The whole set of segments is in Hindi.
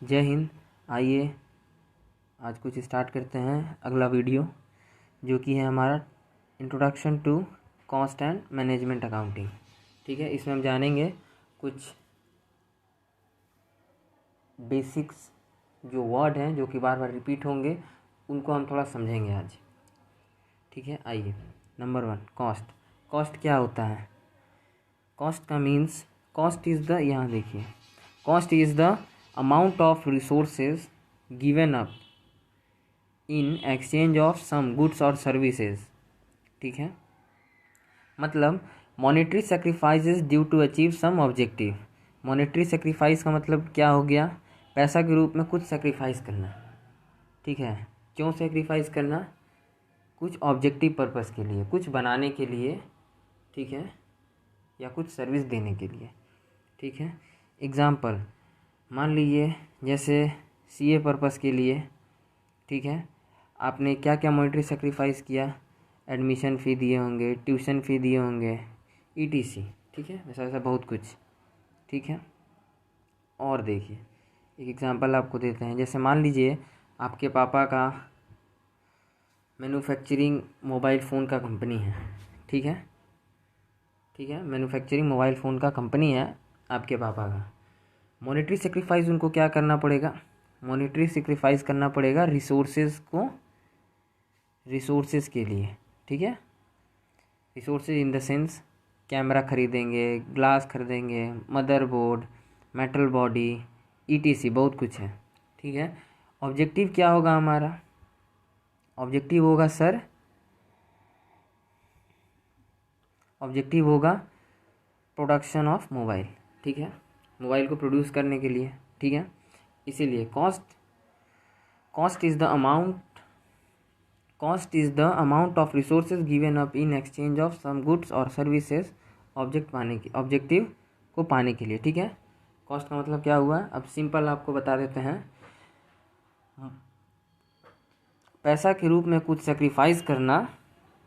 जय हिंद। आइए आज कुछ स्टार्ट करते हैं अगला वीडियो, जो कि है हमारा introduction to cost and management accounting. ठीक है, इसमें हम जानेंगे कुछ बेसिक्स जो वर्ड हैं जो कि बार बार रिपीट होंगे, उनको हम थोड़ा समझेंगे आज। ठीक है, आइए। Number 1, cost. कॉस्ट क्या होता है? कॉस्ट का मीन्स, कॉस्ट इज़ द, यहाँ देखिए, cost is the amount of resources given up in exchange of some goods और सर्विसेज। ठीक है, मतलब monetary sacrifices due to achieve some objective. Monetary sacrifice का मतलब क्या हो गया? पैसा के रूप में कुछ सेक्रीफाइस करना। ठीक है, क्यों सेक्रीफाइस करना? कुछ ऑब्जेक्टिव पर्पस के लिए, कुछ बनाने के लिए, ठीक है, या कुछ सर्विस देने के लिए। ठीक है, एग्जाम्पल मान लीजिए जैसे सीए पर्पस के लिए, ठीक है, आपने क्या क्या मॉनेटरी सेक्रीफाइस किया? एडमिशन फ़ी दिए होंगे, ट्यूशन फ़ी दिए होंगे, ईटीसी। ठीक है, वैसा वैसा बहुत कुछ। ठीक है, और देखिए एक एग्जांपल आपको देते हैं। जैसे मान लीजिए आपके पापा का मैन्युफैक्चरिंग मोबाइल फ़ोन का कंपनी है। ठीक है, ठीक है, मैन्युफैक्चरिंग मोबाइल फ़ोन का कंपनी है आपके पापा का। मॉनेटरी सेक्रीफाइस उनको क्या करना पड़ेगा? मॉनेटरी सेक्रीफाइस करना पड़ेगा रिसोर्सेज को, रिसोर्सेज के लिए। ठीक है, resources in the sense camera खरीदेंगे, ग्लास खरीदेंगे, मदरबोर्ड, मेटल बॉडी, ईटीसी, बहुत कुछ है। ठीक है, ऑब्जेक्टिव क्या होगा हमारा? ऑब्जेक्टिव होगा सर, ऑब्जेक्टिव होगा प्रोडक्शन ऑफ मोबाइल। ठीक है, मोबाइल को प्रोड्यूस करने के लिए। ठीक है, इसीलिए cost is the amount, cost is the amount of resources given up in exchange of some goods और सर्विसेज, ऑब्जेक्टिव को पाने के लिए। ठीक है, कॉस्ट का मतलब क्या हुआ? अब सिंपल आपको बता देते हैं। पैसा के रूप में कुछ सेक्रीफाइस करना,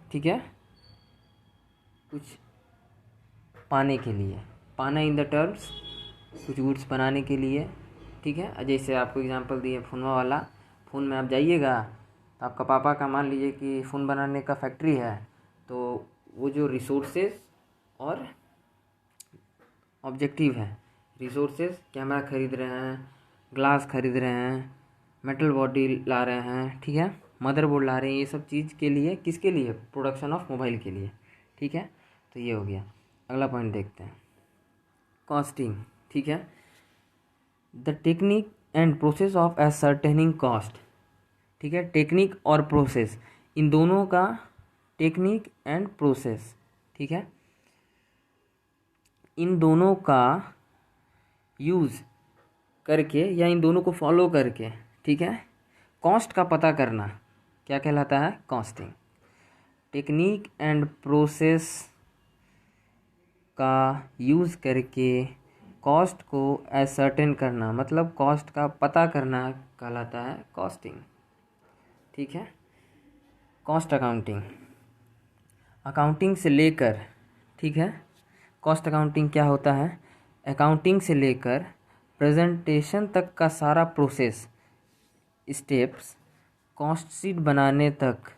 ठीक है, कुछ पाने के लिए, पाना इन द टर्म्स कुछ गुड्स बनाने के लिए। ठीक है, जैसे आपको एग्जांपल दिए फ़ोनवा वाला, फ़ोन में आप जाइएगा तो आपका पापा का मान लीजिए कि फ़ोन बनाने का फैक्ट्री है, तो वो जो रिसोर्सेज और ऑब्जेक्टिव है, रिसोर्सेज कैमरा खरीद रहे हैं, ग्लास खरीद रहे हैं, मेटल बॉडी ला रहे हैं, ठीक है, मदरबोर्ड ला रहे हैं, ये सब चीज़ के लिए, किसके लिए? प्रोडक्शन ऑफ मोबाइल के लिए। ठीक है, तो ये हो गया। अगला पॉइंट देखते हैं, कॉस्टिंग। ठीक है, the technique and process of ascertaining cost. ठीक है, टेक्निक और प्रोसेस, इन दोनों का, टेक्निक एंड प्रोसेस, ठीक है, इन दोनों का यूज़ करके या इन दोनों को फॉलो करके, ठीक है, कॉस्ट का पता करना क्या कहलाता है? कॉस्टिंग। टेक्निक एंड प्रोसेस का यूज़ करके कॉस्ट को एसर्टेन करना, मतलब कॉस्ट का पता करना, कहलाता है कॉस्टिंग। ठीक है, कॉस्ट अकाउंटिंग, अकाउंटिंग से लेकर, ठीक है, कॉस्ट अकाउंटिंग क्या होता है? अकाउंटिंग से लेकर प्रेजेंटेशन तक का सारा प्रोसेस, स्टेप्स, कॉस्ट शीट बनाने तक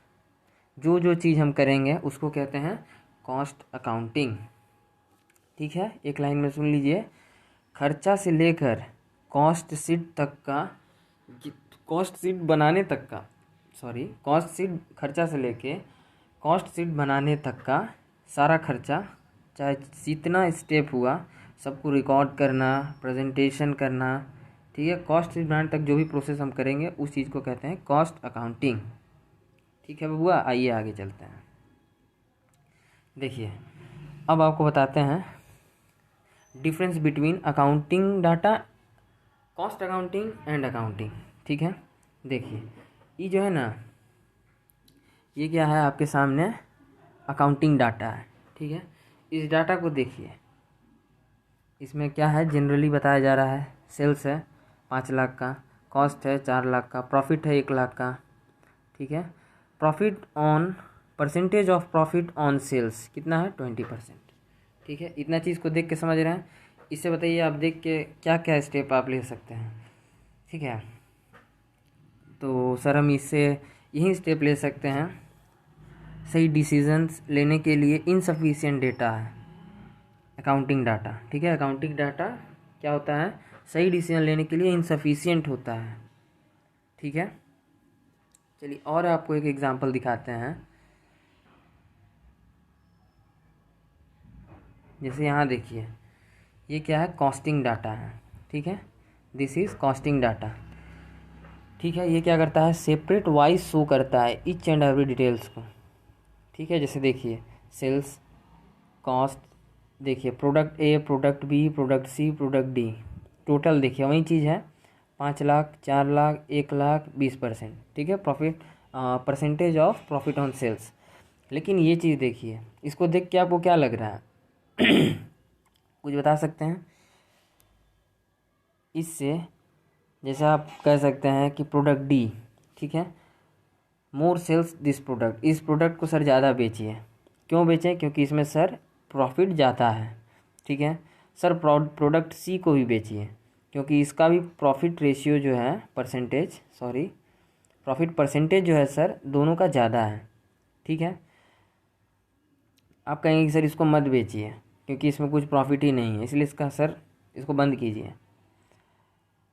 जो जो चीज़ हम करेंगे उसको कहते हैं कॉस्ट अकाउंटिंग। ठीक है, एक लाइन में सुन लीजिए, खर्चा से लेकर कॉस्ट शीट तक का, कॉस्ट शीट बनाने तक का, सॉरी, कॉस्ट शीट, खर्चा से लेके कॉस्ट शीट बनाने तक का सारा खर्चा, चाहे जितना स्टेप हुआ सबको रिकॉर्ड करना, प्रेजेंटेशन करना। ठीक है, कॉस्ट शीट बनाने तक जो भी प्रोसेस हम करेंगे उस चीज़ को कहते हैं कॉस्ट अकाउंटिंग। ठीक है बबुआ, आइए आगे चलते हैं। देखिए, अब आपको बताते हैं difference between accounting data, cost accounting and accounting. ठीक है, देखिए ये जो है ना, ये क्या है आपके सामने? अकाउंटिंग डाटा है। ठीक है, इस डाटा को देखिए, इसमें क्या है? जनरली बताया जा रहा है सेल्स है 5 लाख का, कॉस्ट है 4 लाख का, प्रॉफिट है 1 लाख का। ठीक है, profit on, percentage of profit on sales कितना है? 20%। ठीक है, इतना चीज़ को देख के समझ रहे हैं? इससे बताइए आप देख के क्या क्या स्टेप आप ले सकते हैं। ठीक है। तो सर हम इससे यही स्टेप ले सकते हैं, सही डिसीजंस लेने के लिए इनसफिशिएंट डेटा है अकाउंटिंग डाटा। ठीक है, अकाउंटिंग डाटा क्या होता है, सही डिसीजन लेने के लिए इनसफिशिएंट होता है। ठीक है, चलिए और आपको एक एग्जांपल दिखाते हैं। जैसे यहाँ देखिए, ये क्या है, कॉस्टिंग डाटा है। ठीक है, दिस इज़ कॉस्टिंग डाटा। ठीक है, ये क्या करता है, सेपरेट वाइज शो करता है ईच एंड एवरी डिटेल्स को। ठीक है, जैसे देखिए सेल्स, कॉस्ट, देखिए product A, product B, product C, product D, total देखिए वही चीज़ है, 5 लाख, 4 लाख, 1 लाख, 20%। ठीक है, profit percentage of profit on sales. लेकिन ये चीज़ देखिए, इसको देख के आपको क्या लग रहा है कुछ बता सकते हैं इससे? जैसे आप कह सकते हैं कि प्रोडक्ट डी, ठीक है, मोर सेल्स दिस प्रोडक्ट, इस प्रोडक्ट को सर ज़्यादा बेचिए। क्यों बेचें? क्योंकि इसमें सर प्रॉफिट ज़्यादा है। ठीक है, सर प्रोडक्ट सी को भी बेचिए क्योंकि इसका भी प्रॉफिट रेशियो जो है, प्रॉफिट परसेंटेज जो है सर दोनों का ज़्यादा है। ठीक है, आप कहेंगे कि सर इसको मत बेचिए क्योंकि इसमें कुछ प्रॉफिट ही नहीं है, इसलिए इसको बंद कीजिए।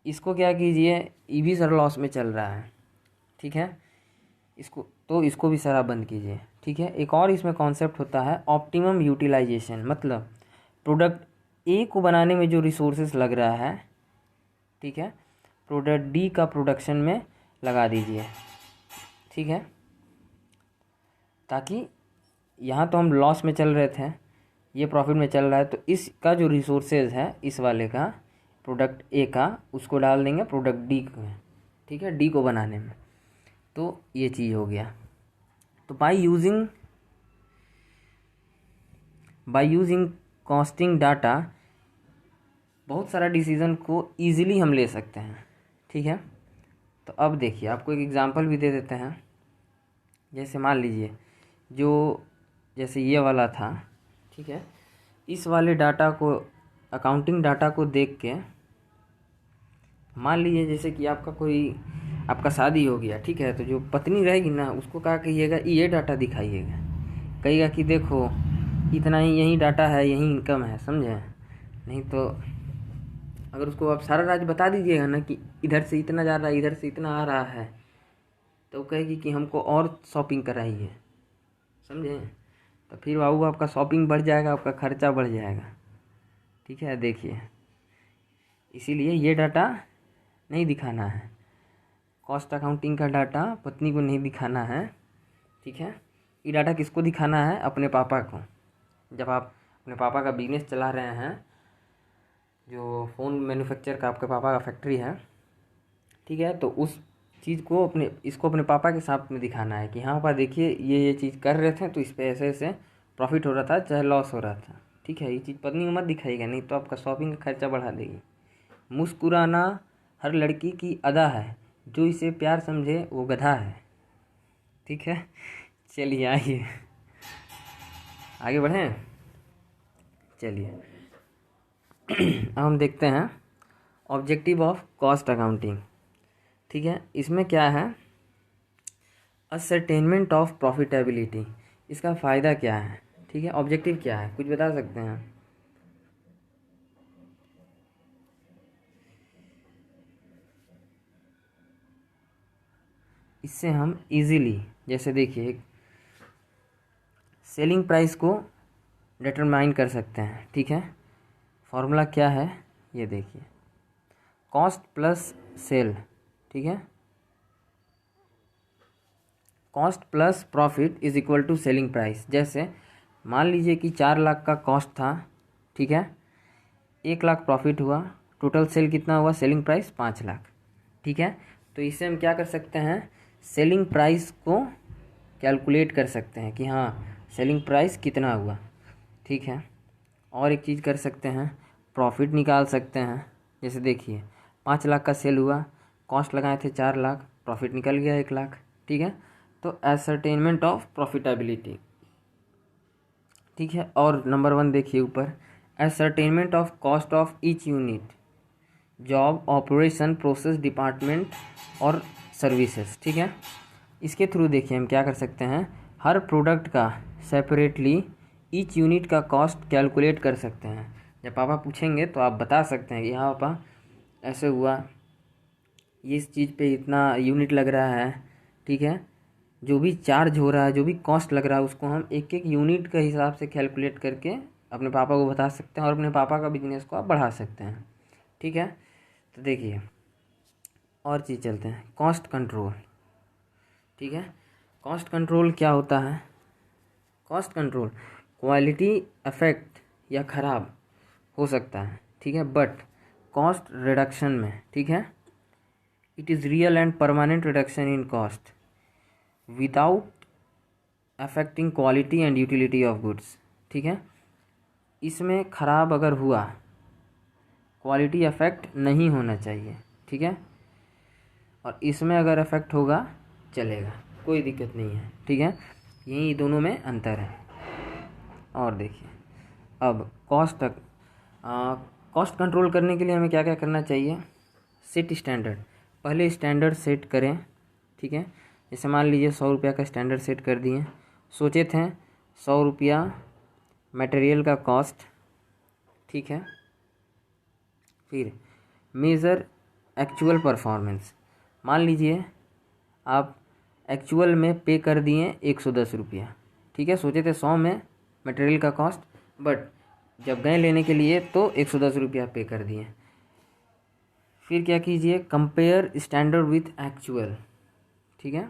इसको क्या कीजिए, ये भी सर लॉस में चल रहा है। ठीक है, इसको भी सर आप बंद कीजिए। ठीक है, एक और इसमें कॉन्सेप्ट होता है ऑप्टिमम यूटिलाइजेशन, मतलब प्रोडक्ट ए को बनाने में जो रिसोर्सेज लग रहा है, ठीक है, प्रोडक्ट डी का प्रोडक्शन में लगा दीजिए। ठीक है, ताकि यहाँ तो हम लॉस में चल रहे थे, ये प्रॉफिट में चल रहा है, तो इसका जो रिसोर्सेज है इस वाले का, प्रोडक्ट ए का, उसको डाल देंगे प्रोडक्ट डी में। ठीक है, डी को बनाने में। तो ये चीज़ हो गया। तो बाय यूजिंग कॉस्टिंग डाटा बहुत सारा डिसीजन को ईजिली हम ले सकते हैं। ठीक है, तो अब देखिए आपको एक एग्जांपल भी दे देते हैं। जैसे मान लीजिए जैसे ये वाला था, ठीक है, इस वाले डाटा को, अकाउंटिंग डाटा को देख के मान लीजिए जैसे कि आपका शादी हो गया। ठीक है, तो जो पत्नी रहेगी ना, उसको क्या कहिएगा, ये डाटा दिखाइएगा, कहिएगा कि देखो इतना ही, यही डाटा है, यही इनकम है, समझे? नहीं तो अगर उसको आप सारा राज बता दीजिएगा ना कि इधर से इतना जा रहा है, इधर से इतना आ रहा है, तो कहेगी कि हमको और शॉपिंग कराइए, समझे? तो फिर बाबू आपका शॉपिंग बढ़ जाएगा, आपका खर्चा बढ़ जाएगा। ठीक है, देखिए इसीलिए ये डाटा नहीं दिखाना है, कॉस्ट अकाउंटिंग का डाटा पत्नी को नहीं दिखाना है। ठीक है, ये डाटा किसको दिखाना है, अपने पापा को। जब आप अपने पापा का बिजनेस चला रहे हैं, जो फ़ोन मैन्युफैक्चर का आपके पापा का फैक्ट्री है, ठीक है, तो उस चीज़ को इसको अपने पापा के साथ में दिखाना है कि हाँ पापा देखिए ये चीज़ कर रहे थे, तो इस पर ऐसे ऐसे प्रॉफिट हो रहा था, चाहे लॉस हो रहा था। ठीक है, ये चीज़ पत्नी को मत दिखाइएगा, नहीं तो आपका शॉपिंग का खर्चा बढ़ा देगी। मुस्कुराना हर लड़की की अदा है, जो इसे प्यार समझे वो गधा है। ठीक है, चलिए आइए आगे बढ़ें। चलिए अब हम देखते हैं ऑब्जेक्टिव ऑफ कॉस्ट अकाउंटिंग। ठीक है, इसमें क्या है, असरटेनमेंट ऑफ प्रॉफिटेबिलिटी, इसका फ़ायदा क्या है? ठीक है, ऑब्जेक्टिव क्या है, कुछ बता सकते हैं? इससे हम इजीली, जैसे देखिए सेलिंग प्राइस को डिटरमाइन कर सकते हैं। ठीक है, फॉर्मूला क्या है, ये देखिए, कॉस्ट प्लस सेल। ठीक है, cost plus profit is equal to selling price. जैसे मान लीजिए कि 4 लाख का कॉस्ट था, ठीक है, 1 लाख प्रॉफिट हुआ, टोटल सेल कितना हुआ, सेलिंग प्राइस 5 लाख। ठीक है, तो इससे हम क्या कर सकते हैं, सेलिंग प्राइस को कैलकुलेट कर सकते हैं कि हाँ सेलिंग प्राइस कितना हुआ। ठीक है, और एक चीज़ कर सकते हैं, प्रॉफिट निकाल सकते हैं। जैसे देखिए 5 लाख का सेल हुआ, कॉस्ट लगाए थे 4 लाख, प्रॉफिट निकल गया 1 लाख। ठीक है, तो एसरटेनमेंट ऑफ प्रॉफिटेबिलिटी। ठीक है, और नंबर 1 देखिए ऊपर, ascertainment of cost of each unit. Job, operation, process, department और सर्विसेज। ठीक है, इसके थ्रू देखिए हम क्या कर सकते हैं, हर प्रोडक्ट का सेपरेटली ईच यूनिट का कॉस्ट कैलकुलेट कर सकते हैं। जब पापा पूछेंगे तो आप बता सकते हैं कि हाँ पापा ऐसे हुआ, ये इस चीज़ पे इतना यूनिट लग रहा है। ठीक है, जो भी चार्ज हो रहा है, जो भी कॉस्ट लग रहा है, उसको हम एक एक यूनिट के हिसाब से कैलकुलेट करके अपने पापा को बता सकते हैं और अपने पापा का बिजनेस को आप बढ़ा सकते हैं। ठीक है, तो देखिए और चीज़ चलते हैं, कॉस्ट कंट्रोल। ठीक है, कॉस्ट कंट्रोल क्या होता है, कॉस्ट कंट्रोल क्वालिटी अफेक्ट या ख़राब हो सकता है। ठीक है, बट कॉस्ट रिडक्शन में, ठीक है, it is real and permanent reduction in cost without affecting quality and utility of goods. ठीक है, इसमें ख़राब अगर हुआ, क्वालिटी अफेक्ट नहीं होना चाहिए। ठीक है, और इसमें अगर अफेक्ट होगा चलेगा, कोई दिक्कत नहीं है। ठीक है, यही दोनों में अंतर है। और देखिए अब कॉस्ट कंट्रोल करने के लिए हमें क्या क्या करना चाहिए, सेट स्टैंडर्ड, पहले स्टैंडर्ड सेट करें। ठीक है, जैसे मान लीजिए 100 रुपया का स्टैंडर्ड सेट कर दिए, सोचे थे 100 रुपया मटेरियल का कॉस्ट। ठीक है, फिर मेज़र एक्चुअल परफॉर्मेंस, मान लीजिए आप एक्चुअल में पे कर दिए 110 रुपया। ठीक है, सोचे थे 100 में मटेरियल का कॉस्ट, बट जब गए लेने के लिए तो 110 रुपया पे कर दिए। फिर क्या कीजिए, कंपेयर स्टैंडर्ड विथ एक्चुअल। ठीक है,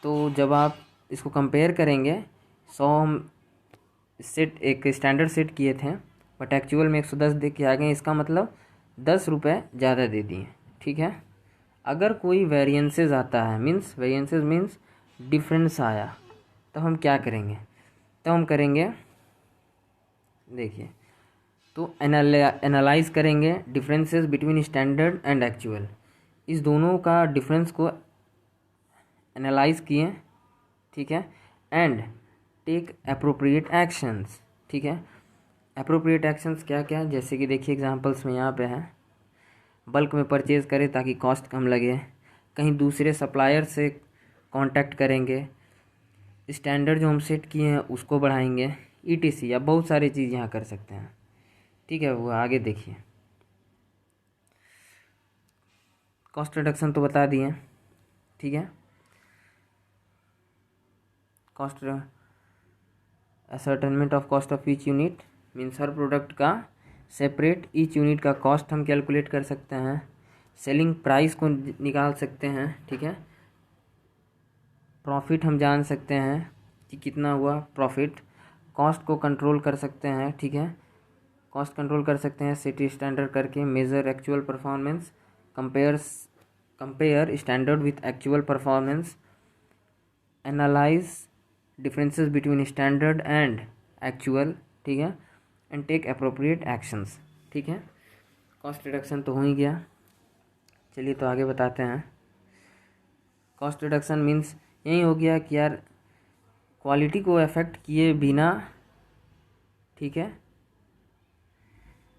तो जब आप इसको कंपेयर करेंगे, 100 हम सेट एक स्टैंडर्ड सेट किए थे बट एक्चुअल में 110 दे के आ गए, इसका मतलब 10 रुपये ज़्यादा दे दिए। ठीक है, अगर कोई वेरिएंसेस आता है, वेरिएंसेस मीन्स डिफरेंस आया, तो हम क्या करेंगे, तो हम करेंगे, देखिए, तो एनालाइज करेंगे differences between standard and actual, इस दोनों का डिफरेंस को एनालाइज किए। ठीक है, एंड टेक अप्रोप्रिएट एक्शंस। ठीक है, अप्रोप्रिएट एक्शंस क्या क्या है, जैसे कि देखिए एग्जांपल्स में यहाँ पे है, बल्क में परचेज़ करें ताकि कॉस्ट कम लगे, कहीं दूसरे सप्लायर से कांटेक्ट करेंगे, स्टैंडर्ड जो हम सेट किए हैं उसको बढ़ाएंगे, ईटीसी, या बहुत सारी चीज़ यहाँ कर सकते हैं। ठीक है, वो आगे देखिए, कॉस्ट रिडक्शन तो बता दिए। ठीक है, cost ascertainment of cost of each unit means her product का सेपरेट ईच यूनिट का कॉस्ट हम कैलकुलेट कर सकते हैं, सेलिंग प्राइस को निकाल सकते हैं। ठीक है, प्रॉफिट हम जान सकते हैं कि कितना हुआ प्रॉफिट, कॉस्ट को कंट्रोल कर सकते हैं। ठीक है, कॉस्ट कंट्रोल कर सकते हैं सेट स्टैंडर्ड करके, measure actual performance, compare standard with actual performance, analyse differences between standard and actual. ठीक है, एंड टेक अप्रोप्रिएट एक्शंस। ठीक है, कॉस्ट रिडक्शन तो हो ही गया, चलिए तो आगे बताते हैं। कॉस्ट रिडक्शन मीन्स यही हो गया कि यार क्वालिटी को अफेक्ट किए बिना, ठीक है,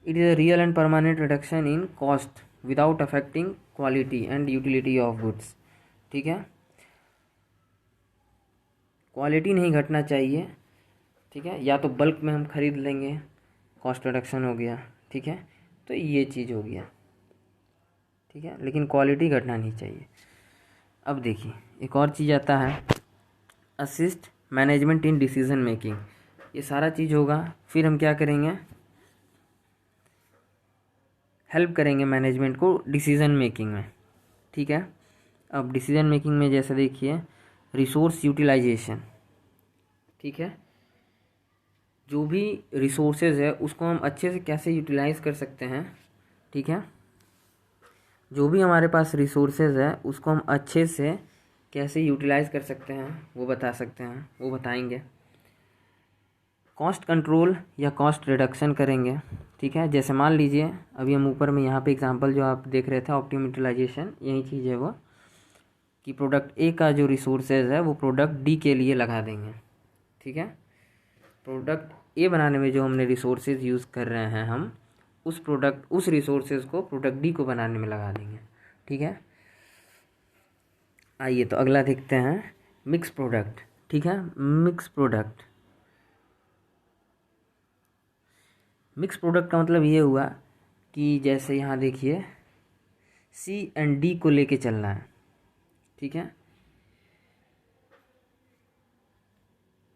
it is a real and permanent reduction in cost without affecting quality and utility of goods. ठीक है, क्वालिटी नहीं घटना चाहिए। ठीक है, या तो बल्क में हम खरीद लेंगे, कॉस्ट रिडक्शन हो गया। ठीक है, तो ये चीज़ हो गया। ठीक है, लेकिन क्वालिटी घटना नहीं चाहिए। अब देखिए एक और चीज़ आता है, assist management in decision making, ये सारा चीज़ होगा। फिर हम क्या करेंगे, हेल्प करेंगे मैनेजमेंट को डिसीजन मेकिंग में। ठीक है, अब डिसीजन मेकिंग में जैसे देखिए रिसोर्स यूटिलाइजेशन। ठीक है, जो भी रिसोर्सेज है उसको हम अच्छे से कैसे यूटिलाइज कर सकते हैं। ठीक है, जो भी हमारे पास रिसोर्सेज है उसको हम अच्छे से कैसे यूटिलाइज कर सकते हैं वो बता सकते हैं, वो बताएंगे। कॉस्ट कंट्रोल या कॉस्ट रिडक्शन करेंगे। ठीक है, जैसे मान लीजिए अभी हम ऊपर में यहाँ पे एग्जांपल जो आप देख रहे थे ऑप्टिमम यूटिलाइजेशन, यही चीज़ है वो, कि प्रोडक्ट ए का जो रिसोर्सेज है वो प्रोडक्ट डी के लिए लगा देंगे। ठीक है, प्रोडक्ट ए बनाने में जो हमने रिसोर्सेज यूज़ कर रहे हैं हम, उस रिसोर्सेज को प्रोडक्ट डी को बनाने में लगा देंगे। ठीक है, आइए तो अगला देखते हैं मिक्स प्रोडक्ट। ठीक है, मिक्स प्रोडक्ट का मतलब ये हुआ कि जैसे यहाँ देखिए सी एंड डी को लेके चलना है। ठीक है,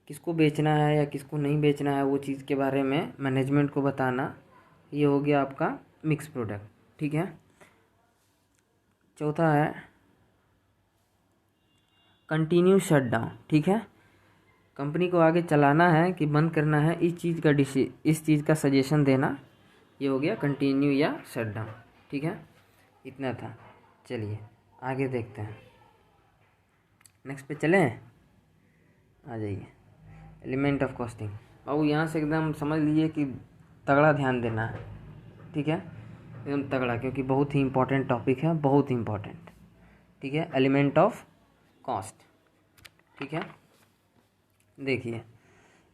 किसको बेचना है या किसको नहीं बेचना है वो चीज़ के बारे में मैनेजमेंट को बताना, ये हो गया आपका मिक्स प्रोडक्ट। ठीक है, चौथा है कंटिन्यू शटडाउन। ठीक है, कंपनी को आगे चलाना है कि बंद करना है, इस चीज़ का सजेशन देना, ये हो गया कंटिन्यू या शटडाउन। ठीक है, इतना था। चलिए आगे देखते हैं, नेक्स्ट पे चलें, आ जाइए। एलिमेंट ऑफ कॉस्टिंग, बाबू यहाँ से एकदम समझ लीजिए कि तगड़ा ध्यान देना है। ठीक है, एकदम तगड़ा, क्योंकि बहुत ही इंपॉर्टेंट टॉपिक है, बहुत ही इंपॉर्टेंट। ठीक है, एलिमेंट ऑफ कॉस्ट। ठीक है, देखिए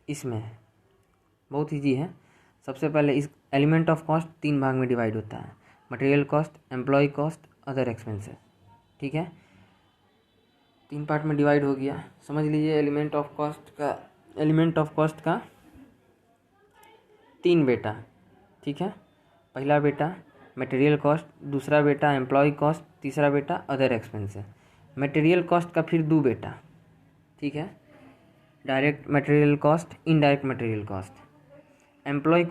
इसमें बहुत ईजी है। सबसे पहले इस एलिमेंट ऑफ कॉस्ट 3 भाग में डिवाइड होता है, material cost, employ cost, other expenses. ठीक है, 3 पार्ट में डिवाइड हो गया। समझ लीजिए एलिमेंट ऑफ कॉस्ट का 3 बेटा। ठीक है, पहला बेटा मटेरियल कॉस्ट, दूसरा बेटा एम्प्लॉय कॉस्ट, तीसरा बेटा अदर एक्सपेंसेस। मटेरियल कॉस्ट का फिर 2 बेटा। ठीक है, direct material cost, indirect material cost. Employ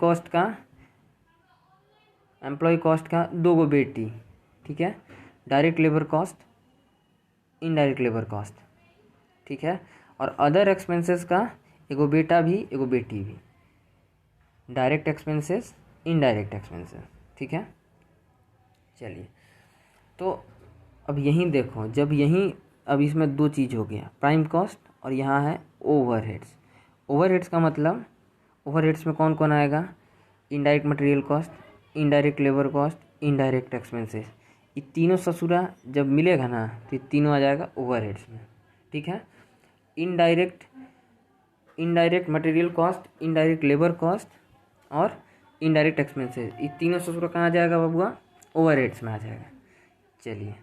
cost का 2 गो बेटी। ठीक है, direct labour cost, indirect labour cost. ठीक है, और अदर एक्सपेंसेस का एगो बेटा भी एगो बेटी भी, डायरेक्ट एक्सपेंसेस, इनडायरेक्ट एक्सपेंसेस। ठीक है, चलिए तो अब यहीं देखो, अब इसमें 2 चीज़ हो गया, प्राइम कॉस्ट और यहाँ है ओवरहेड्स। ओवरहेड्स का मतलब, ओवरहेड्स में कौन कौन आएगा, indirect material cost, indirect labour cost, indirect expenses. ये तीनों ससुरा जब मिलेगा ना तो ये तीनों आ जाएगा ओवरहेड्स में। ठीक है, indirect material cost, indirect labour cost और इनडायरेक्ट एक्सपेंसेस, ये तीनों ससुरा कहाँ आ जाएगा बबुआ, ओवरहेड्स में आ जाएगा। चलिए,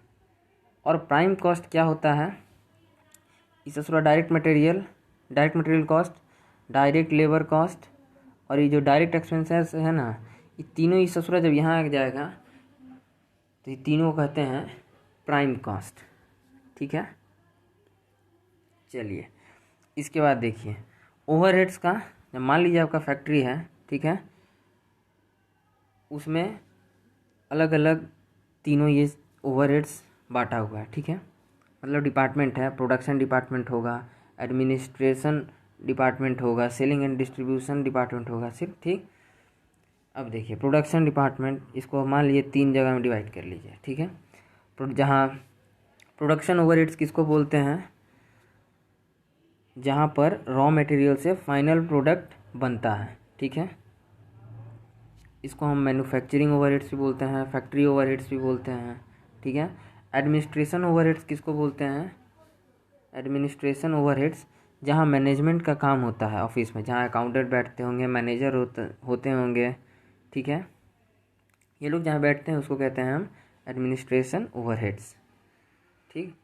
और प्राइम कॉस्ट क्या होता है, इस ससुरा direct material cost, direct labour cost और ये जो डायरेक्ट एक्सपेंसेस है ना, ये तीनों ही ससुरा जब यहाँ आ जाएगा तो ये तीनों कहते हैं प्राइम कॉस्ट। ठीक है, चलिए इसके बाद देखिए ओवरहेड्स का, जब मान लीजिए आपका फैक्ट्री है, ठीक है, उसमें अलग अलग तीनों ये ओवरहेड्स बांटा हुआ है। ठीक है, मतलब डिपार्टमेंट है, प्रोडक्शन डिपार्टमेंट होगा, एडमिनिस्ट्रेशन डिपार्टमेंट होगा, सेलिंग एंड डिस्ट्रीब्यूशन डिपार्टमेंट होगा सिर्फ। ठीक, अब देखिए प्रोडक्शन डिपार्टमेंट, इसको मान लीजिए 3 जगह में डिवाइड कर लीजिए। ठीक है, जहाँ प्रोडक्शन ओवरहेड्स किसको बोलते हैं, जहाँ पर रॉ मटेरियल से फाइनल प्रोडक्ट बनता है। ठीक है, इसको हम मैन्युफैक्चरिंग ओवरहेड्स भी बोलते हैं, फैक्ट्री ओवरहेड्स भी बोलते हैं। ठीक है, एडमिनिस्ट्रेशन ओवरहेड्स किसको बोलते हैं, एडमिनिस्ट्रेशन ओवरहेड्स जहाँ मैनेजमेंट का काम होता है ऑफिस में, जहाँ अकाउंटेंट बैठते होंगे, मैनेजर होते होंगे। ठीक है, ये लोग जहाँ बैठते हैं उसको कहते हैं हम एडमिनिस्ट्रेशन ओवरहेड्स। ठीक,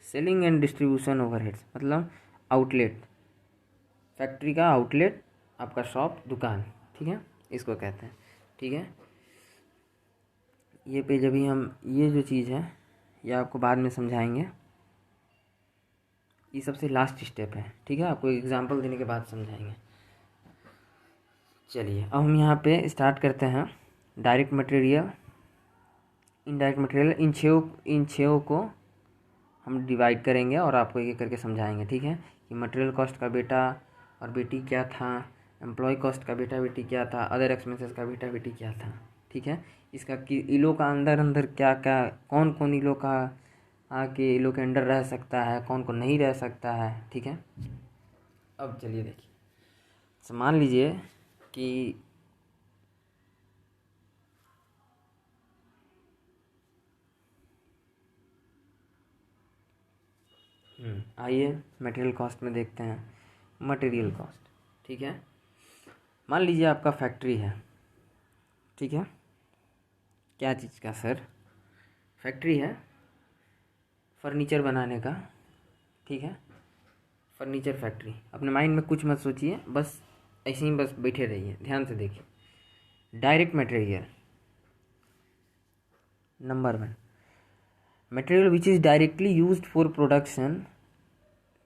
सेलिंग एंड डिस्ट्रीब्यूशन ओवरहेड्स मतलब आउटलेट, फैक्ट्री का आउटलेट, आपका शॉप, दुकान। ठीक है, इसको कहते हैं। ठीक है, ये पे जब भी हम ये जो चीज़ है ये आपको बाद में समझाएंगे, ये सबसे लास्ट स्टेप है। ठीक है, आपको एग्जांपल देने के बाद समझाएंगे। चलिए अब हम यहाँ पे स्टार्ट करते हैं, डायरेक्ट मटेरियल, इनडायरेक्ट मटेरियल, इन छः को हम डिवाइड करेंगे और आपको एक एक करके समझाएंगे। ठीक है, कि मटेरियल कॉस्ट का बेटा और बेटी क्या था, एम्प्लॉय कॉस्ट का बेटा बेटी क्या था, अदर एक्सपेंसेस का बेटा बेटी क्या था। ठीक है, इसका कि इलो का अंदर क्या क्या, कौन कौन इलो का आके इलो के अंडर रह सकता है, कौन कौन नहीं रह सकता है। ठीक है, अब चलिए देखिए, तो मान लीजिए कि आइए मटेरियल कॉस्ट में देखते हैं, मटेरियल कॉस्ट। ठीक है, मान लीजिए आपका फैक्ट्री है, ठीक है। क्या चीज़ का सर? फैक्ट्री है फर्नीचर बनाने का, ठीक है। Furniture factory. अपने माइंड में कुछ मत सोचिए, बस ऐसे ही बस बैठे रहिए, ध्यान से देखिए। Direct material number 1, material which is directly used for production,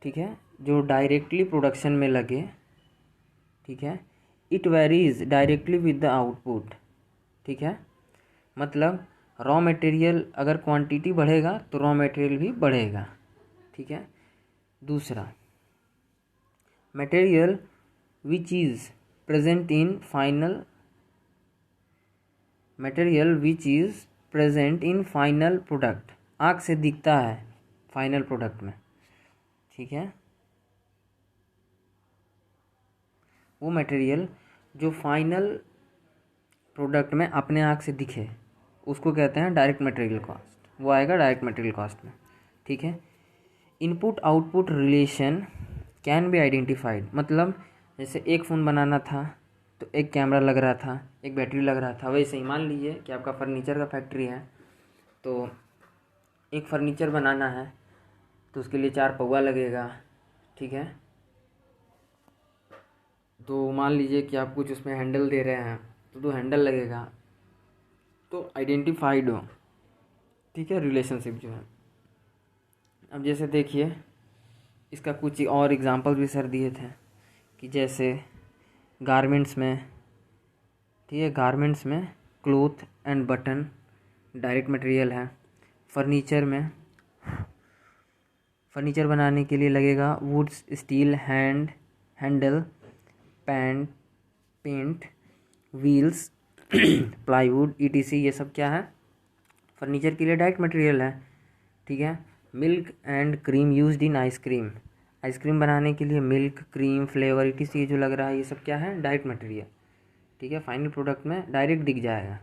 ठीक है, जो डायरेक्टली प्रोडक्शन में लगे, ठीक है। It varies directly with the output, ठीक है। मतलब रॉ मटेरियल अगर क्वांटिटी बढ़ेगा तो रॉ मटेरियल भी बढ़ेगा, ठीक है। दूसरा, material which is present in final, material which is present in final product, आँख से दिखता है फाइनल प्रोडक्ट में, ठीक है। वो मटेरियल जो फाइनल प्रोडक्ट में अपने आँख से दिखे उसको कहते हैं डायरेक्ट मटेरियल कॉस्ट, वो आएगा डायरेक्ट मटेरियल कॉस्ट में, ठीक है। Input output relation can be identified, मतलब जैसे एक फ़ोन बनाना था तो एक कैमरा लग रहा था, एक बैटरी लग रहा था, वैसे ही मान लीजिए कि आपका फर्नीचर का फैक्ट्री है, तो एक फर्नीचर बनाना है तो उसके लिए 4 पौवा लगेगा, ठीक है। तो मान लीजिए कि आप कुछ उसमें हैंडल दे रहे हैं तो 2 हैंडल लगेगा, तो आइडेंटिफाइड हो, ठीक है, रिलेशनशिप जो है। अब जैसे देखिए इसका कुछ और एग्जांपल भी सर दिए थे कि जैसे गारमेंट्स में, ठीक है, गारमेंट्स में cloth and button direct material है। फर्नीचर बनाने के लिए लगेगा woods, steel, handle, paint, wheels, plywood, ETC, ये सब क्या है? फर्नीचर के लिए डायरेक्ट मटेरियल है, ठीक है। Milk and cream used in ice cream, ice cream बनाने के लिए मिल्क, क्रीम, फ्लेवर, ETC जो लग रहा है ये सब क्या है? डायरेक्ट मटेरियल, ठीक है। फाइनल प्रोडक्ट में डायरेक्ट दिख जाएगा।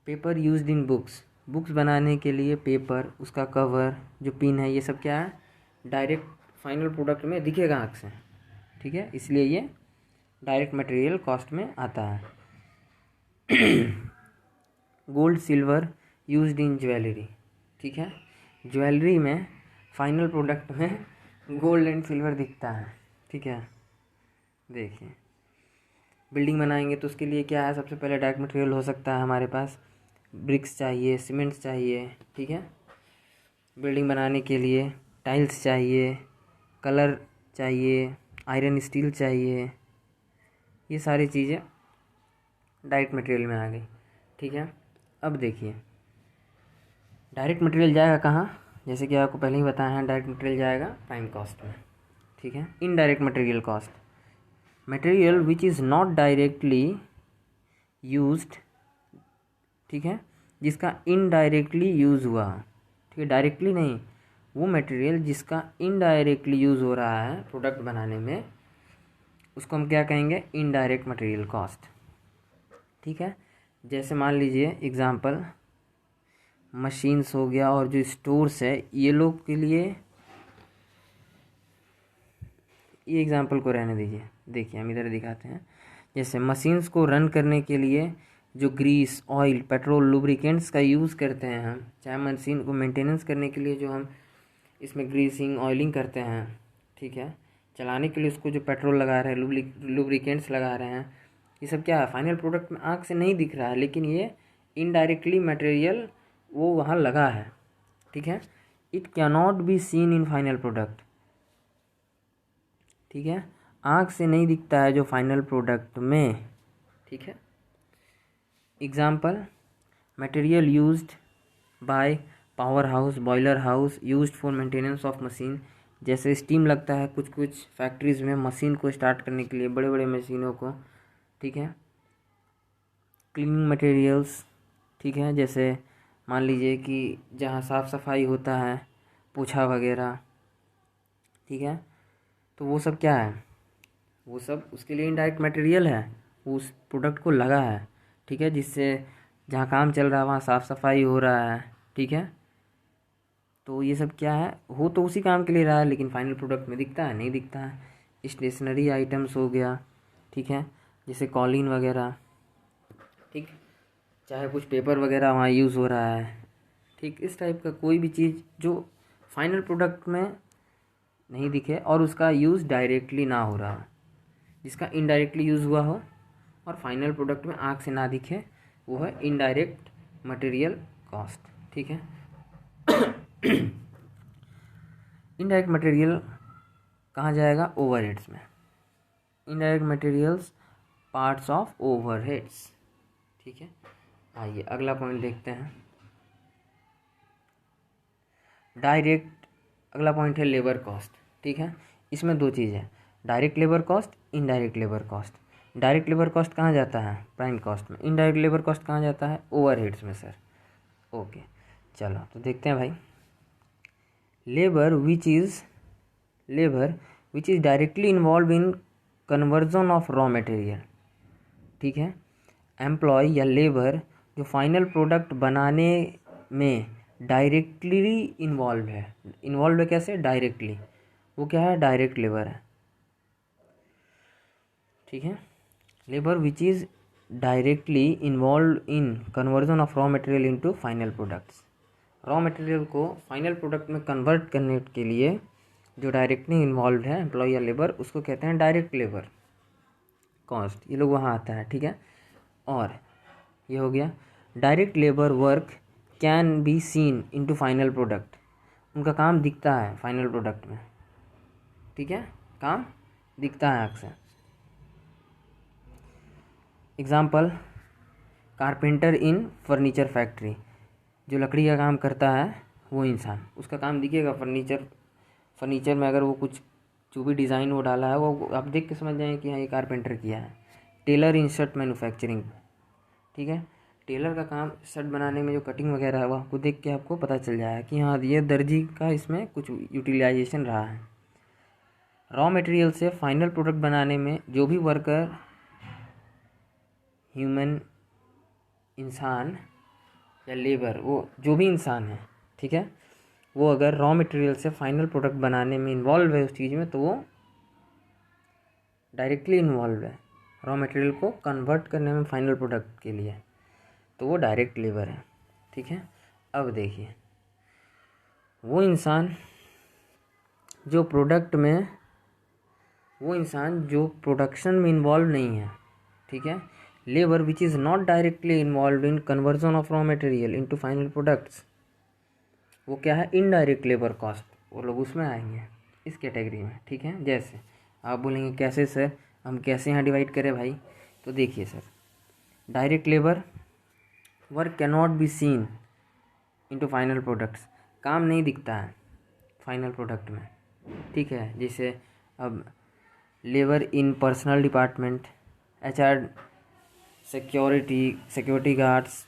पेपर यूज्ड इन बुक्स बनाने के लिए पेपर, उसका कवर, जो पिन है, ये सब क्या है? डायरेक्ट फाइनल प्रोडक्ट में दिखेगा आँख से, ठीक है, इसलिए ये डायरेक्ट मटेरियल कॉस्ट में आता है। Gold silver used in jewellery, ठीक है। ज्वेलरी में फाइनल प्रोडक्ट में गोल्ड एंड सिल्वर दिखता है, ठीक है। देखिए बिल्डिंग बनाएंगे तो उसके लिए क्या है? सबसे पहले डायरेक्ट मटेरियल हो सकता है हमारे पास ब्रिक्स चाहिए, सीमेंट्स चाहिए, ठीक है। बिल्डिंग बनाने के लिए टाइल्स चाहिए, कलर चाहिए, आयरन स्टील चाहिए, ये सारी चीज़ें डायरेक्ट मटेरियल में आ गई, ठीक है। अब देखिए डायरेक्ट मटेरियल जाएगा कहाँ? जैसे कि आपको पहले ही बताया है, डायरेक्ट मटेरियल जाएगा प्राइम कॉस्ट में, ठीक है। Indirect material cost, material which is not directly used, ठीक है, जिसका इनडायरेक्टली यूज़ हुआ, ठीक है, डायरेक्टली नहीं, वो मटेरियल जिसका इनडायरेक्टली यूज़ हो रहा है प्रोडक्ट बनाने में, उसको हम क्या कहेंगे? इनडायरेक्ट मटेरियल कॉस्ट, ठीक है। जैसे मान लीजिए एग्जांपल मशीन्स हो गया और जो स्टोर्स है, ये लोग के लिए, ये एग्जांपल को रहने दीजिए। देखिए हम इधर दिखाते हैं, जैसे मशीन्स को रन करने के लिए जो ग्रीस, ऑयल, पेट्रोल, लुब्रिकेंट्स का यूज़ करते हैं हम, चाहे मशीन को मेंटेनेंस करने के लिए जो हम इसमें ग्रीसिंग, ऑयलिंग करते हैं, ठीक है, चलाने के लिए उसको जो पेट्रोल लगा रहे हैं, लुब्रिकेंट्स लगा रहे हैं, ये सब क्या है? फाइनल प्रोडक्ट में आँख से नहीं दिख रहा है, लेकिन ये इनडायरेक्टली मटेरियल वो वहाँ लगा है, ठीक है। It can not be seen in final product, ठीक है, आँख से नहीं दिखता है जो फाइनल प्रोडक्ट में, ठीक है। Example material used by power house, boiler house used for maintenance of machine, जैसे स्टीम लगता है कुछ कुछ फैक्ट्रीज़ में मशीन को स्टार्ट करने के लिए, बड़े बड़े मशीनों को, ठीक है। क्लीनिंग मटेरियल्स, ठीक है, जैसे मान लीजिए कि जहाँ साफ़ सफाई होता है, पोछा वगैरह, ठीक है, तो वो सब क्या है? वो सब उसके लिए इनडायरेक्ट मटेरियल है, उस प्रोडक्ट को लगा है, ठीक है, जिससे जहाँ काम चल रहा है वहाँ साफ़ सफाई हो रहा है, ठीक है। तो ये सब क्या है? हो तो उसी काम के लिए रहा है, लेकिन फाइनल प्रोडक्ट में दिखता है? नहीं दिखता है। स्टेशनरी आइटम्स हो गया, ठीक है, जैसे कॉलिन वगैरह, ठीक, चाहे कुछ पेपर वगैरह वहाँ यूज़ हो रहा है, ठीक, इस टाइप का कोई भी चीज़ जो फाइनल प्रोडक्ट में नहीं दिखे और उसका यूज़ डायरेक्टली ना हो रहा, जिसका इनडायरेक्टली यूज़ हुआ हो और फाइनल प्रोडक्ट में आँख से ना दिखे, वो है इनडायरेक्ट मटेरियल कॉस्ट, ठीक है। इनडायरेक्ट मटेरियल कहाँ जाएगा? ओवरहेड्स में। Indirect materials parts of overheads, ठीक है। आइए अगला पॉइंट देखते हैं। डायरेक्ट, अगला पॉइंट है लेबर कॉस्ट, ठीक है। इसमें दो चीज़ है, direct labour cost, indirect labour cost. Direct labour cost कहाँ जाता है? प्राइम कॉस्ट में। इनडायरेक्ट लेबर कॉस्ट कहाँ जाता है? ओवरहेड्स में सर। ओके, चलो तो देखते हैं भाई। Labour which is directly involve in conversion of raw material, ठीक है। एम्प्लॉय या लेबर जो फाइनल प्रोडक्ट बनाने में डायरेक्टली इन्वॉल्व है कैसे? डायरेक्टली, वो क्या है? डायरेक्ट लेबर है, ठीक है। Labour which is directly involve in conversion of raw material into final products. Raw material को फाइनल प्रोडक्ट में कन्वर्ट करने के लिए जो डायरेक्टली इन्वॉल्व है एम्प्लॉय या लेबर, उसको कहते हैं डायरेक्ट लेबर कॉस्ट। ये लोग वहाँ आता है, ठीक है। और ये हो गया direct labour work can be seen into final product. उनका काम दिखता है फाइनल प्रोडक्ट में, ठीक है, काम दिखता है आँख से। एग्जाम्पल, कारपेंटर इन फर्नीचर फैक्ट्री, जो लकड़ी का काम करता है वो इंसान, उसका काम दिखेगा फर्नीचर में। अगर वो कुछ जो भी डिज़ाइन वो डाला है वो आप देख के समझ जाएंगे कि हाँ ये कारपेंटर किया है। टेलर इन शर्ट मैन्युफैक्चरिंग, ठीक है, टेलर का काम शर्ट बनाने में जो कटिंग वगैरह है वो आपको देख के आपको पता चल जाएगा कि हाँ ये दर्जी का इसमें कुछ यूटिलाइजेशन रहा है। रॉ मटेरियल से फाइनल प्रोडक्ट बनाने में जो भी वर्कर, ह्यूमन, इंसान या लेबर, वो जो भी इंसान है, ठीक है, वो अगर रॉ मटेरियल से फाइनल प्रोडक्ट बनाने में इन्वॉल्व है उस चीज़ में, तो वो डायरेक्टली इन्वॉल्व है रॉ मटेरियल को कन्वर्ट करने में फाइनल प्रोडक्ट के लिए, तो वो डायरेक्ट लेबर है, ठीक है। अब देखिए, वो इंसान जो प्रोडक्शन में इन्वॉल्व नहीं है, ठीक है, labour which is not directly involve in conversion of raw material into final products, वो क्या है? इनडायरेक्ट लेबर कॉस्ट, वो लोग उसमें आएंगे इस कैटेगरी में, ठीक है। जैसे आप बोलेंगे कैसे सर, हम कैसे यहाँ डिवाइड करें भाई? तो देखिए sir, direct labour work can not be seen into final products, काम नहीं दिखता है फाइनल प्रोडक्ट में, ठीक है। जैसे अब labour in personal department, HR, security guards,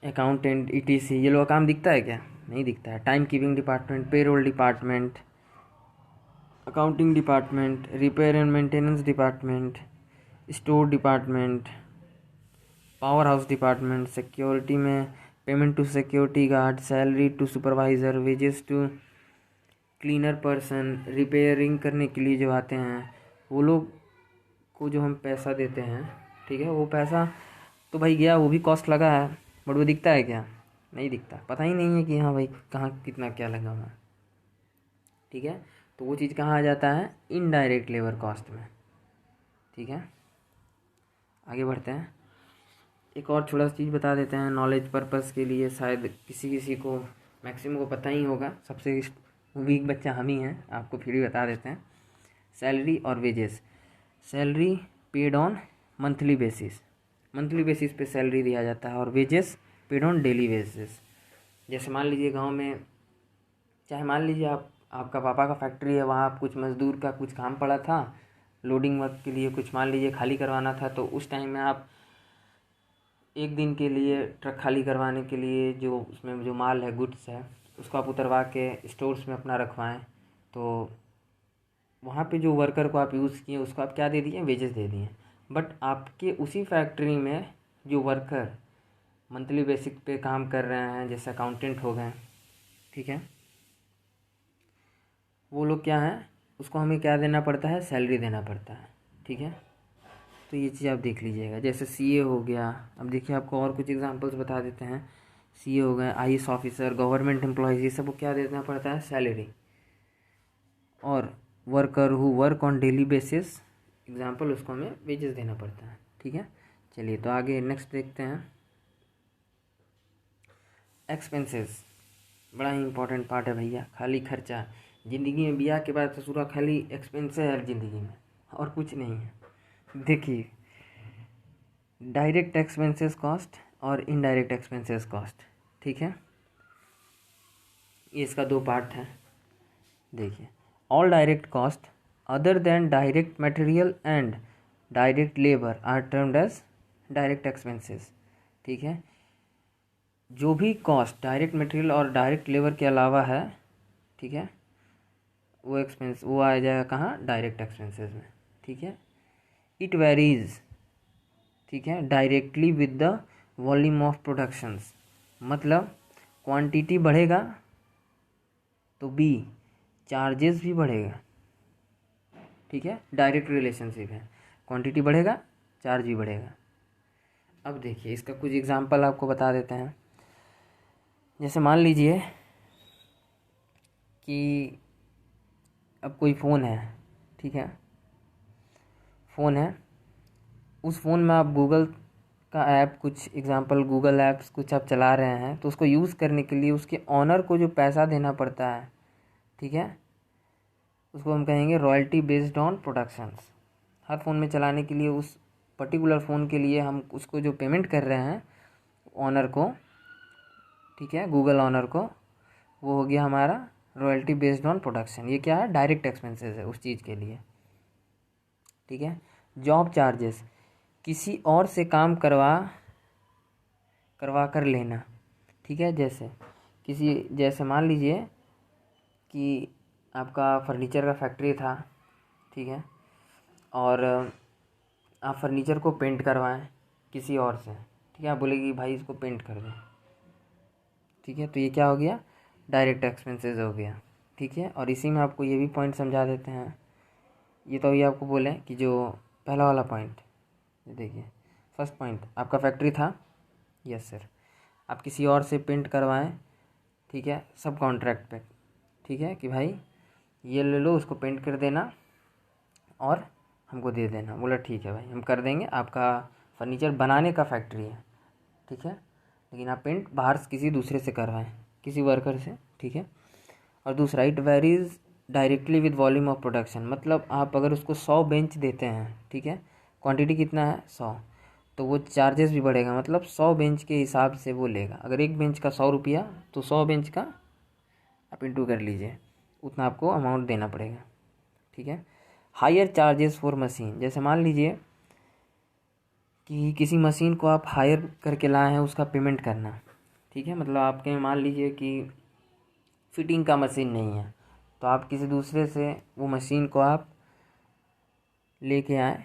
accountant, ETC, ये लोग काम दिखता है क्या? नहीं दिखता है। Time keeping department, payroll department, accounting department, repair and maintenance department, store department, power house department, security में payment to security guard, salary to supervisor, wages to cleaner person, repairing करने के लिए जो आते हैं वो लोग को जो हम पैसा देते हैं, ठीक है, वो पैसा तो भाई गया, वो भी कॉस्ट लगा है, बट वो दिखता है क्या? नहीं दिखता, पता ही नहीं है कि हाँ भाई कहाँ कितना क्या लगा हुआ है, ठीक है। तो वो चीज़ कहाँ आ जाता है? इनडायरेक्ट लेबर कॉस्ट में, ठीक है। आगे बढ़ते हैं, एक और छोटा सा चीज़ बता देते हैं नॉलेज पर्पस के लिए, शायद किसी को, मैक्सिमम को पता ही होगा, सबसे वीक बच्चा हम ही हैं, आपको फिर भी बता देते हैं। सैलरी और wages, salary paid on monthly basis पे सैलरी दिया जाता है, और wages paid on daily basis. जैसे मान लीजिए गांव में, चाहे मान लीजिए आपका पापा का फैक्ट्री है, वहाँ आप कुछ मज़दूर का कुछ काम पड़ा था लोडिंग वर्क के लिए, कुछ मान लीजिए खाली करवाना था, तो उस टाइम में आप एक दिन के लिए ट्रक खाली करवाने के लिए जो उसमें जो माल है, गुड्स है, उसको आप उतरवा के स्टोर्स में अपना रखवाएं, तो वहाँ पे जो वर्कर को आप यूज़ किए उसको आप क्या दे दिए? वेजेस दे दिए। बट आपके उसी फैक्ट्री में जो वर्कर मंथली बेसिक पे काम कर रहे हैं, जैसे अकाउंटेंट हो गए, ठीक है, वो लोग क्या हैं? उसको हमें क्या देना पड़ता है, सैलरी देना पड़ता है। ठीक है, तो ये चीज़ आप देख लीजिएगा। जैसे सीए हो गया, अब देखिए आपको और कुछ एग्जांपल्स बता देते हैं। सीए हो गए, आईएएस ऑफिसर, गवर्नमेंट एम्प्लॉयज़, ये सबको क्या देना पड़ता है, सैलरी। और worker who work on daily basis, example, उसको हमें वेजेस देना पड़ता है। ठीक है, चलिए तो आगे नेक्स्ट देखते हैं। एक्सपेंसेस बड़ा ही इंपॉर्टेंट पार्ट है भैया। खाली खर्चा, ज़िंदगी में ब्याह के बाद ससुरा खाली एक्सपेंस है ज़िंदगी में, और कुछ नहीं है। देखिए, डायरेक्ट एक्सपेंसेस कॉस्ट और इनडायरेक्ट एक्सपेंसेस कॉस्ट। ठीक है, ये इसका दो पार्ट है। देखिए, all direct cost other than direct material and direct labour are termed as direct expenses. ठीक है, जो भी कॉस्ट डायरेक्ट मटेरियल और डायरेक्ट लेबर के अलावा है, ठीक है, वो एक्सपेंस वो आ जाएगा कहाँ, डायरेक्ट एक्सपेंसेस में। ठीक है, इट वेरीज, ठीक है, directly with the volume of productions, मतलब क्वांटिटी बढ़ेगा तो बी चार्जेस भी बढ़ेगा। ठीक है, डायरेक्ट रिलेशनशिप है, क्वांटिटी बढ़ेगा चार्ज भी बढ़ेगा। अब देखिए इसका कुछ एग्जांपल आपको बता देते हैं। जैसे मान लीजिए कि अब कोई फ़ोन है, ठीक है, फ़ोन है, उस फ़ोन में आप गूगल का ऐप, कुछ एग्जांपल गूगल ऐप्स कुछ आप चला रहे हैं, तो उसको यूज़ करने के लिए उसके ऑनर को जो पैसा देना पड़ता है, ठीक है, उसको हम कहेंगे royalty based on productions. Her phone में चलाने के लिए उस पर्टिकुलर फ़ोन के लिए हम उसको जो पेमेंट कर रहे हैं ऑनर को, ठीक है, गूगल ऑनर को, वो हो गया हमारा रॉयल्टी बेस्ड ऑन प्रोडक्शन। ये क्या है, डायरेक्ट एक्सपेंसेस है उस चीज़ के लिए। ठीक है, जॉब चार्जेस, किसी और से काम करवा कर लेना। ठीक है, जैसे मान लीजिए कि आपका फर्नीचर का फैक्ट्री था, ठीक है, और आप फर्नीचर को पेंट करवाएं किसी और से, ठीक है, आप बोलेगी भाई इसको पेंट कर दे। ठीक है, तो ये क्या हो गया, डायरेक्ट एक्सपेंसेस हो गया। ठीक है, और इसी में आपको ये भी पॉइंट समझा देते हैं। ये तो ये आपको बोले कि जो पहला वाला पॉइंट, देखिए फर्स्ट पॉइंट, आपका फैक्ट्री था, यस सर, आप किसी और से पेंट करवाएं, ठीक है, सब कॉन्ट्रैक्ट पे, ठीक है, कि भाई ये ले लो, उसको पेंट कर देना और हमको दे देना। बोला ठीक है भाई हम कर देंगे, आपका फर्नीचर बनाने का फैक्ट्री है, ठीक है, लेकिन आप पेंट बाहर से किसी दूसरे से करवाएं, किसी वर्कर से। ठीक है, और दूसरा, it varies directly with volume of production, मतलब आप अगर उसको 100 बेंच देते हैं, ठीक है, क्वांटिटी कितना है 100, तो वो चार्जेस भी बढ़ेगा, मतलब 100 बेंच के हिसाब से वो लेगा। अगर एक बेंच का 100 रुपया, तो 100 बेंच का आप इंटू कर लीजिए, उतना आपको अमाउंट देना पड़ेगा। ठीक है, हायर चार्जेस फॉर मशीन, जैसे मान लीजिए कि किसी मशीन को आप हायर करके लाए हैं, उसका पेमेंट करना। ठीक है, मतलब आपके मान लीजिए कि फिटिंग का मशीन नहीं है, तो आप किसी दूसरे से वो मशीन को आप लेके आए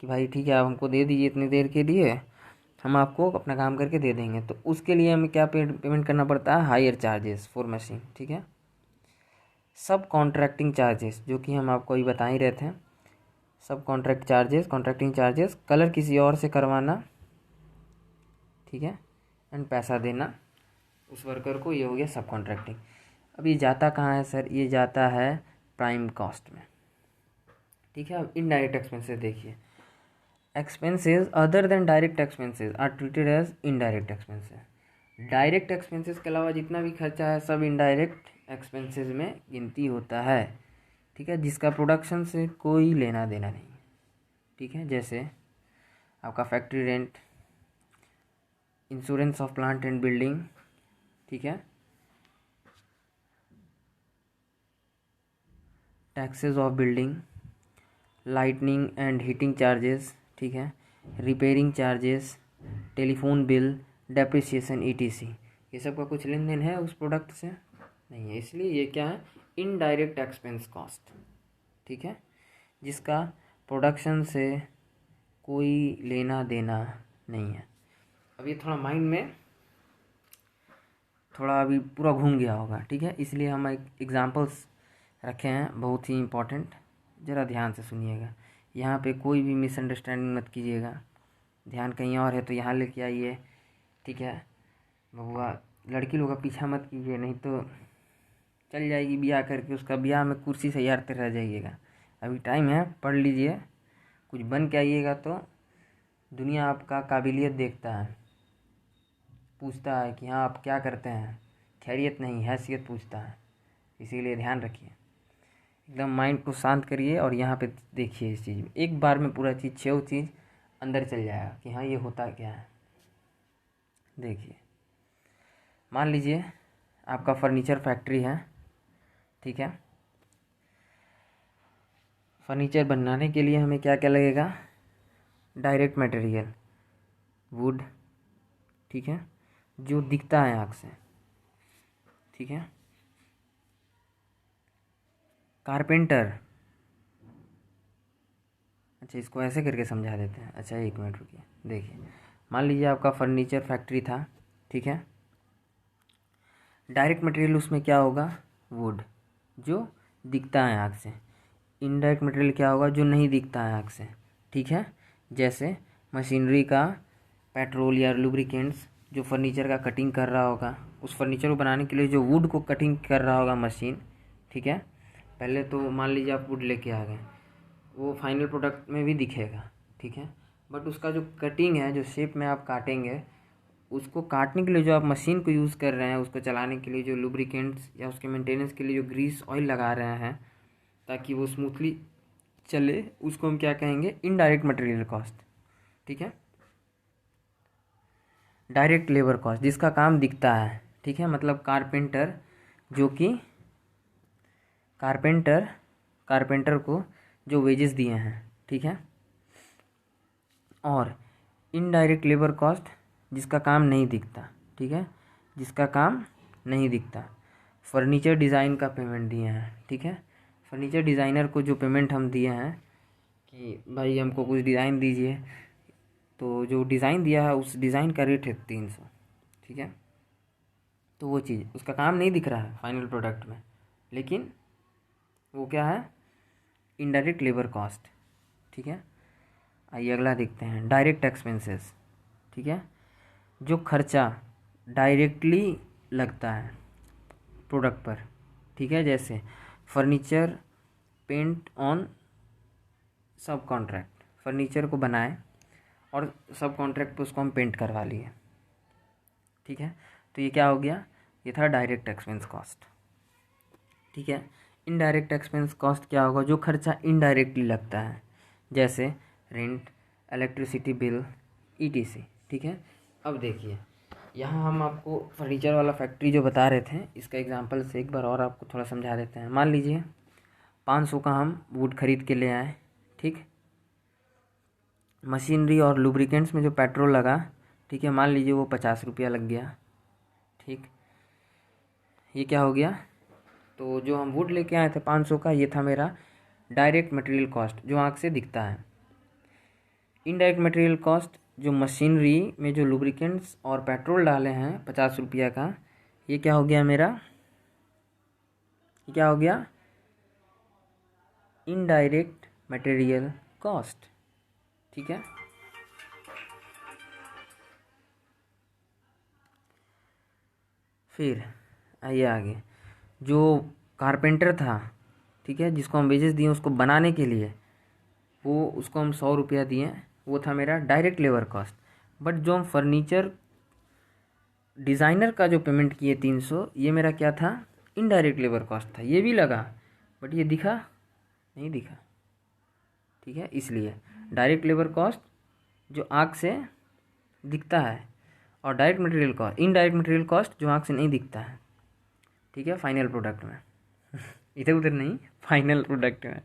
कि भाई ठीक है आप हमको दे दीजिए इतनी देर के लिए, हम आपको अपना काम करके दे देंगे। तो उसके लिए हमें क्या पेमेंट करना पड़ता है, हायर चार्जेस फॉर मशीन। ठीक है, सब कॉन्ट्रैक्टिंग चार्जेस, जो कि हम आपको अभी बता ही रहे थे, सब कॉन्ट्रैक्टिंग चार्जेस, कलर किसी और से करवाना, ठीक है, एंड पैसा देना उस वर्कर को, ये हो गया सब कॉन्ट्रैक्टिंग। अब ये जाता कहाँ है सर, ये जाता है प्राइम कॉस्ट में। ठीक है, अब इनडायरेक्ट एक्सपेंसेस देखिए, expenses other than direct expenses are treated as indirect expenses. Direct expenses के अलावा जितना भी खर्चा है सब इनडायरेक्ट एक्सपेंसेस में गिनती होता है। ठीक है, जिसका प्रोडक्शन से कोई लेना देना नहीं। ठीक है, जैसे आपका factory rent, insurance of plant and building, ठीक है, taxes of building, lightning and heating charges, ठीक है, repairing charges, telephone bill, depreciation etc, ये सब का कुछ लेन देन है उस प्रोडक्ट से नहीं है, इसलिए ये क्या है, इनडायरेक्ट एक्सपेंस कॉस्ट। ठीक है, जिसका प्रोडक्शन से कोई लेना देना नहीं है। अब ये थोड़ा माइंड में थोड़ा अभी पूरा घूम गया होगा, ठीक है, इसलिए हम एक एग्जांपल्स रखे हैं, बहुत ही इम्पोर्टेंट, ज़रा ध्यान से सुनिएगा। यहाँ पे कोई भी मिसअंडरस्टैंडिंग मत कीजिएगा, ध्यान कहीं और है तो यहाँ लेके आइए, ठीक है बबुआ। लड़की लोग का पीछा मत कीजिए, नहीं तो चल जाएगी ब्याह करके, उसका ब्याह में कुर्सी से यारते रह जाइएगा। अभी टाइम है, पढ़ लीजिए, कुछ बन के आइएगा तो दुनिया आपका काबिलियत देखता है, पूछता है कि हाँ आप क्या करते हैं, खैरियत नहीं हैसियत पूछता है। इसीलिए ध्यान रखिए, एकदम माइंड को शांत करिए और यहाँ पे देखिए इस चीज़ में, एक बार में पूरा चीज़ 6 चीज़ अंदर चल जाएगा कि हाँ ये होता क्या है। देखिए, मान लीजिए आपका फर्नीचर फैक्ट्री है, ठीक है। फर्नीचर बनाने के लिए हमें क्या क्या लगेगा? डायरेक्ट मटेरियल वुड, ठीक है, जो दिखता है आँख से, ठीक है। कारपेंटर, अच्छा इसको ऐसे करके समझा देते हैं। अच्छा एक मिनट रुकिए, देखिए मान लीजिए आपका फर्नीचर फैक्ट्री था, ठीक है। डायरेक्ट मटेरियल उसमें क्या होगा? वुड, जो दिखता है आँख से। इनडायरेक्ट मटेरियल क्या होगा? जो नहीं दिखता है आँख से, ठीक है। जैसे मशीनरी का पेट्रोल या लुब्रिकेंट्स, जो फर्नीचर का कटिंग कर रहा होगा, उस फर्नीचर को बनाने के लिए जो वुड को कटिंग कर रहा होगा मशीन, ठीक है। पहले तो मान लीजिए आप वुड लेके आ गए, वो फाइनल प्रोडक्ट में भी दिखेगा, ठीक है। बट उसका जो कटिंग है, जो शेप में आप काटेंगे, उसको काटने के लिए जो आप मशीन को यूज़ कर रहे हैं, उसको चलाने के लिए जो लुब्रिकेंट्स या उसके मेंटेनेंस के लिए जो ग्रीस ऑयल लगा रहे हैं ताकि वो स्मूथली चले, उसको हम क्या कहेंगे? इनडायरेक्ट मटेरियल कॉस्ट, ठीक है। डायरेक्ट लेबर कॉस्ट, जिसका काम दिखता है, ठीक है। मतलब कारपेंटर, जो कि कारपेंटर को जो वेजेस दिए हैं, ठीक है। और इनडायरेक्ट लेबर कॉस्ट, जिसका काम नहीं दिखता, ठीक है, जिसका काम नहीं दिखता। फर्नीचर डिज़ाइन का पेमेंट दिए हैं, ठीक है। फर्नीचर डिज़ाइनर को जो पेमेंट हम दिए हैं कि भाई हमको कुछ डिज़ाइन दीजिए, तो जो डिज़ाइन दिया है उस डिज़ाइन का रेट है 300, ठीक है। तो वो चीज़, उसका काम नहीं दिख रहा है फाइनल प्रोडक्ट में, लेकिन वो क्या है? इनडायरेक्ट लेबर कॉस्ट, ठीक है। आइए अगला देखते हैं, डायरेक्ट एक्सपेंसेस, ठीक है। जो खर्चा डायरेक्टली लगता है प्रोडक्ट पर, ठीक है। जैसे फर्नीचर पेंट ऑन सब कॉन्ट्रैक्ट, फर्नीचर को बनाए और सब कॉन्ट्रैक्ट पे उसको हम पेंट करवा लिए, ठीक है। तो ये क्या हो गया? ये था डायरेक्ट एक्सपेंस कॉस्ट, ठीक है। इनडायरेक्ट एक्सपेंस कॉस्ट क्या होगा? जो खर्चा इनडायरेक्टली लगता है, जैसे रेंट, इलेक्ट्रिसिटी बिल, ईटीसी, ठीक है। अब देखिए, यहाँ हम आपको फर्नीचर वाला फैक्ट्री जो बता रहे थे, इसका एग्जांपल से एक बार और आपको थोड़ा समझा देते हैं। मान लीजिए 500 का हम वुड खरीद के ले आए, ठीक। मशीनरी और लुब्रिकेंट्स में जो पेट्रोल लगा, ठीक है, मान लीजिए वो 50 रुपया लग गया, ठीक। ये क्या हो गया? तो जो हम वुड लेके आए थे 500 का, ये था मेरा डायरेक्ट मटेरियल कॉस्ट, जो आँख से दिखता है। इनडायरेक्ट मटेरियल कॉस्ट, जो मशीनरी में जो लुब्रिकेंट्स और पेट्रोल डाले हैं 50 रुपया का, ये क्या हो गया मेरा? ये क्या हो गया? इनडायरेक्ट मटेरियल कॉस्ट, ठीक है। फिर आइए आगे, जो कारपेंटर था, ठीक है, जिसको हम वेजेस दिए उसको बनाने के लिए, वो उसको हम 100 रुपया दिए, वो था मेरा डायरेक्ट लेबर कॉस्ट। बट जो हम फर्नीचर डिज़ाइनर का जो पेमेंट किए 300, ये मेरा क्या था? इनडायरेक्ट लेबर कॉस्ट था। ये भी लगा बट ये दिखा नहीं, दिखा, ठीक है। इसलिए डायरेक्ट लेबर कॉस्ट जो आँख से दिखता है, और direct material cost, indirect material cost जो आँख से नहीं दिखता है, ठीक है, फाइनल प्रोडक्ट में इधर उधर नहीं, फाइनल प्रोडक्ट में।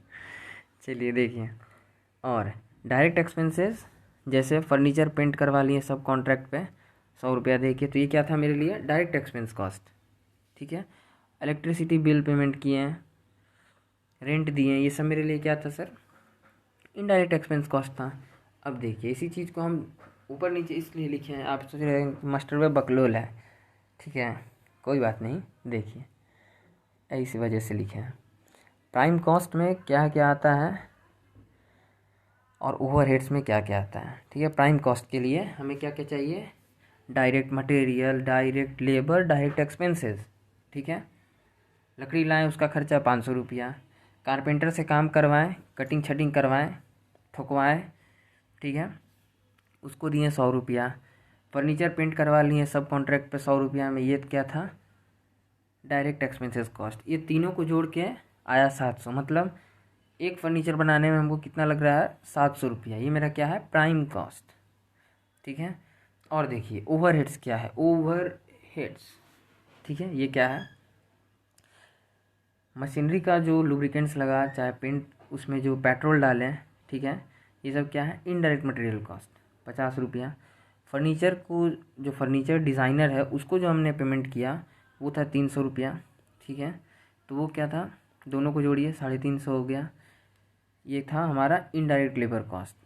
चलिए देखिए, और डायरेक्ट एक्सपेंसेस, जैसे फर्नीचर पेंट करवा लिए सब कॉन्ट्रैक्ट पे 100 रुपया दे के, तो ये क्या था मेरे लिए? डायरेक्ट एक्सपेंस कॉस्ट, ठीक है। इलेक्ट्रिसिटी बिल पेमेंट किए हैं, रेंट दिए, ये सब मेरे लिए क्या था सर? इनडायरेक्ट एक्सपेंस कॉस्ट था। अब देखिए, इसी चीज़ को हम ऊपर नीचे इसलिए लिखे हैं, आप सोच रहे हैं मास्टर वे बकलोल है, ठीक है, कोई बात नहीं, देखिए इसी वजह से लिखे हैं। प्राइम कॉस्ट में क्या क्या आता है और ओवरहेड्स में क्या क्या आता है। ठीक है, प्राइम कॉस्ट के लिए हमें क्या क्या चाहिए, direct material, direct labour, direct expenses. ठीक है, लकड़ी लाएँ उसका खर्चा 500 रुपया, कारपेंटर से काम करवाएं, कटिंग छटिंग करवाएं, ठुकवाएं, ठीक है, उसको दिए 100 रुपया, फर्नीचर पेंट करवा लिए सब कॉन्ट्रैक्ट पे 100 रुपया में, ये क्या था, डायरेक्ट एक्सपेंसेस कॉस्ट। ये तीनों को जोड़ के आया 700, मतलब एक फर्नीचर बनाने में हमको कितना लग रहा है, 700 रुपया। ये मेरा क्या है, प्राइम कॉस्ट। ठीक है, और देखिए ओवरहेड्स क्या है, ओवरहेड्स, ठीक है, ये क्या है, मशीनरी का जो लुब्रिकेंट्स लगा, चाहे पेंट उसमें जो पेट्रोल डालें, ठीक है, ये सब क्या है, इनडायरेक्ट मटेरियल कॉस्ट 50 रुपया। फर्नीचर को, जो फर्नीचर डिज़ाइनर है उसको जो हमने पेमेंट किया वो था 300 रुपया। ठीक है, तो वो क्या था, दोनों को जोड़िए 350 हो गया, ये था हमारा इनडायरेक्ट लेबर कॉस्ट।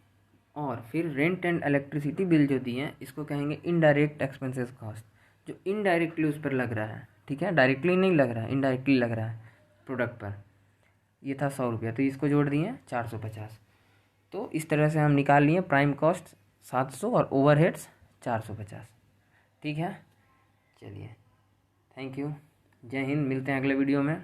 और फिर रेंट एंड इलेक्ट्रिसिटी बिल जो दिए हैं इसको कहेंगे इनडायरेक्ट एक्सपेंसेस कॉस्ट, जो इनडायरेक्टली उस पर लग रहा है। ठीक है, डायरेक्टली नहीं लग रहा है, इनडायरेक्टली लग रहा है प्रोडक्ट पर। ये था 100 रुपया, तो इसको जोड़ दिए 450। तो इस तरह से हम निकाल लिए प्राइम कॉस्ट 700 और ओवरहेड्स 450। ठीक है, चलिए, थैंक यू, जय हिंद, मिलते हैं अगले वीडियो में।